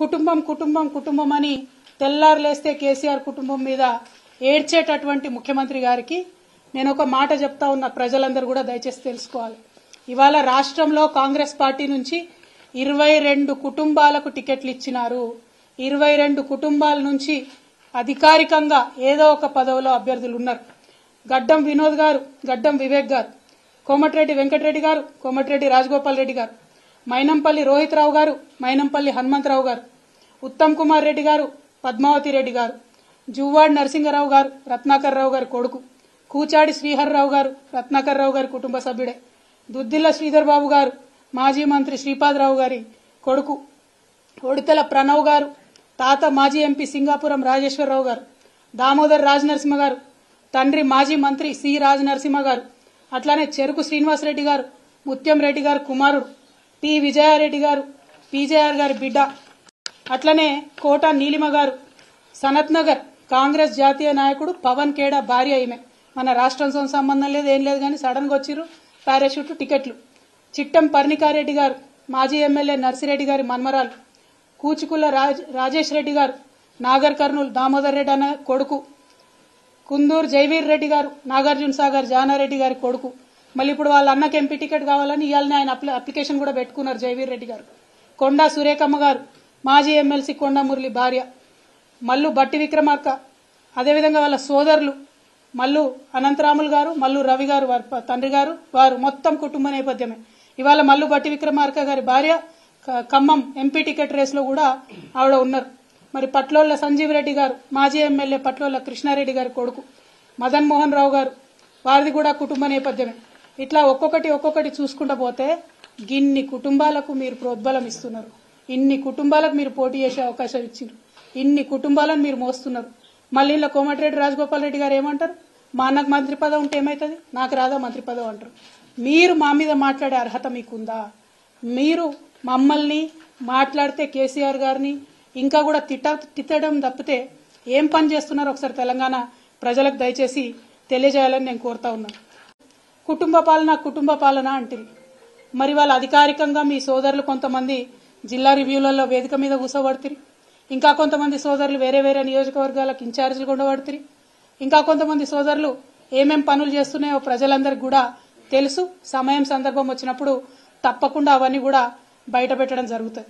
కుటుంబం కుటుంబం కుటుంబం అని తెల్లారులేస్తే కేసీఆర్ కుటుంబం మీద ఏడ్చేటటువంటి ముఖ్యమంత్రి గారికి నేను ఒక మాట చెప్తా ఉన్నా, ప్రజలందరూ కూడా దయచేసి తెలుసుకోవాలి. ఇవాళ రాష్ట్రంలో కాంగ్రెస్ పార్టీ నుంచి 22 కుటుంబాలకు టికెట్లు ఇచ్చినారు. 22 కుటుంబాల నుంచి అధికారికంగా ఏదో ఒక పదవిలో అభ్యర్థులు ఉన్నారు. గడ్డం వినోద్ గారు, గడ్డం వివేక్ గారు, కోమటిరెడ్డి వెంకటరెడ్డి గారు, కోమటిరెడ్డి రాజగోపాల్ రెడ్డి గారు, మైనంపల్లి రోహిత్ రావు గారు, మైనంపల్లి హనుమంతరావు గారు, ఉత్తమ్ కుమార్ రెడ్డి గారు, పద్మావతి రెడ్డి గారు, జువ్వాడి నరసింహరావు గారు, రత్నాకర్ రావు గారి కొడుకు, కూచాడి శ్రీహర్రావు గారు, రత్నాకర్ రావు గారి కుటుంబ సభ్యుడే, దుద్దిల్ల శ్రీధర్ బాబు గారు, మాజీ మంత్రి శ్రీపాదరావు గారి కొడుకు, ఒడితెల ప్రణవ్ గారు, తాత మాజీ ఎంపీ సింగాపురం రాజేశ్వరరావు గారు, దామోదర్ రాజనరసింహ గారు, తండ్రి మాజీ మంత్రి సి రాజనరసింహ గారు, అట్లానే చెరుకు శ్రీనివాసరెడ్డి గారు, ముత్యం రెడ్డి గారు కుమారుడు, పి విజయారెడ్డి గారు, పీజేఆర్ గారి బిడ్డ, అట్లనే కోట నీలిమ గారు, సనత్ నగర్ కాంగ్రెస్ జాతీయ నాయకుడు పవన్ ఖేడా భార్య. ఈమె మన రాష్ట్రంతో సంబంధం లేదు, ఏం లేదు, కానీ సడన్ గా వచ్చిర్రు పారాషూట్ టికెట్లు. చిట్టం పర్ణికారెడ్డి గారు, మాజీ ఎమ్మెల్యే నర్సిరెడ్డి గారి మన్మరాలు, కూచుకుల రాజేష్ రెడ్డి గారు, నాగర్ కర్నూలు దామోదర్ రెడ్డి అన్న కొడుకు, కుందూరు జైవీర్ రెడ్డి గారు, నాగార్జున సాగర్ జానారెడ్డి గారి కొడుకు. మళ్ళీ ఇప్పుడు వాళ్ళ అన్నకి ఎంపీ టికెట్ కావాలని ఇవాళనే ఆయన అప్లికేషన్ కూడా పెట్టుకున్నారు జైవీర్ రెడ్డి గారు. కొండా సురేఖమ్మ గారు, మాజీ ఎమ్మెల్సీ కొండా మురళి భార్య, మల్లు బట్టి విక్రమార్క, అదేవిధంగా వాళ్ళ సోదరులు మల్లు అనంతరాములు గారు, మల్లు రవి గారు వారి తండ్రి గారు, వారు మొత్తం కుటుంబ నేపథ్యమే. ఇవాళ మల్లు బట్టి విక్రమార్క గారి భార్య ఖమ్మం ఎంపీ టికెట్ రేసులో కూడా ఆవిడ ఉన్నారు. మరి పట్లోళ్ల సంజీవ్ రెడ్డి గారు, మాజీ ఎమ్మెల్యే పట్లోళ్ల కృష్ణారెడ్డి గారి కొడుకు, మదన్ మోహన్ రావు గారు, వారిది కూడా కుటుంబ నేపథ్యమే. ఇట్లా ఒక్కొక్కటి చూసుకుంటూ పోతే గిన్ని కుటుంబాలకు మీరు ప్రోద్బలం ఇస్తున్నారు, ఇన్ని కుటుంబాలకు మీరు పోటీ చేసే అవకాశం ఇచ్చిండ్రు, ఇన్ని కుటుంబాలను మీరు మోస్తున్నారు. మళ్ళీ ఇలా కోమటిరెడ్డి రాజగోపాల్ రెడ్డి గారు ఏమంటారు, మా అన్నకు మంత్రి పదవి ఉంటే ఏమవుతుంది, నాకు రాదా మంత్రి పదవి అంటారు. మీరు మా మీద మాట్లాడే అర్హత మీకుందా? మీరు మమ్మల్ని మాట్లాడితే కేసీఆర్ గారిని ఇంకా కూడా తిట్టడం తప్పితే ఏం పని చేస్తున్నారో ఒకసారి తెలంగాణ ప్రజలకు దయచేసి తెలియజేయాలని నేను కోరుతా ఉన్నాను. కుటుంబ పాలన అంటుంది. మరి వాళ్ళు అధికారికంగా మీ సోదరులు కొంతమంది జిల్లా రివ్యూలలో వేదిక మీద కూర్చోబడుతుంది, ఇంకా కొంతమంది సోదరులు వేరే వేరే నియోజకవర్గాలకు ఇన్ఛార్జీలు ఉండబడుతుంది, ఇంకా కొంతమంది సోదరులు ఏమేం పనులు చేస్తున్నాయో ప్రజలందరికీ కూడా తెలుసు. సమయం సందర్భం వచ్చినప్పుడు తప్పకుండా అవన్నీ కూడా బయట పెట్టడం జరుగుతుంది.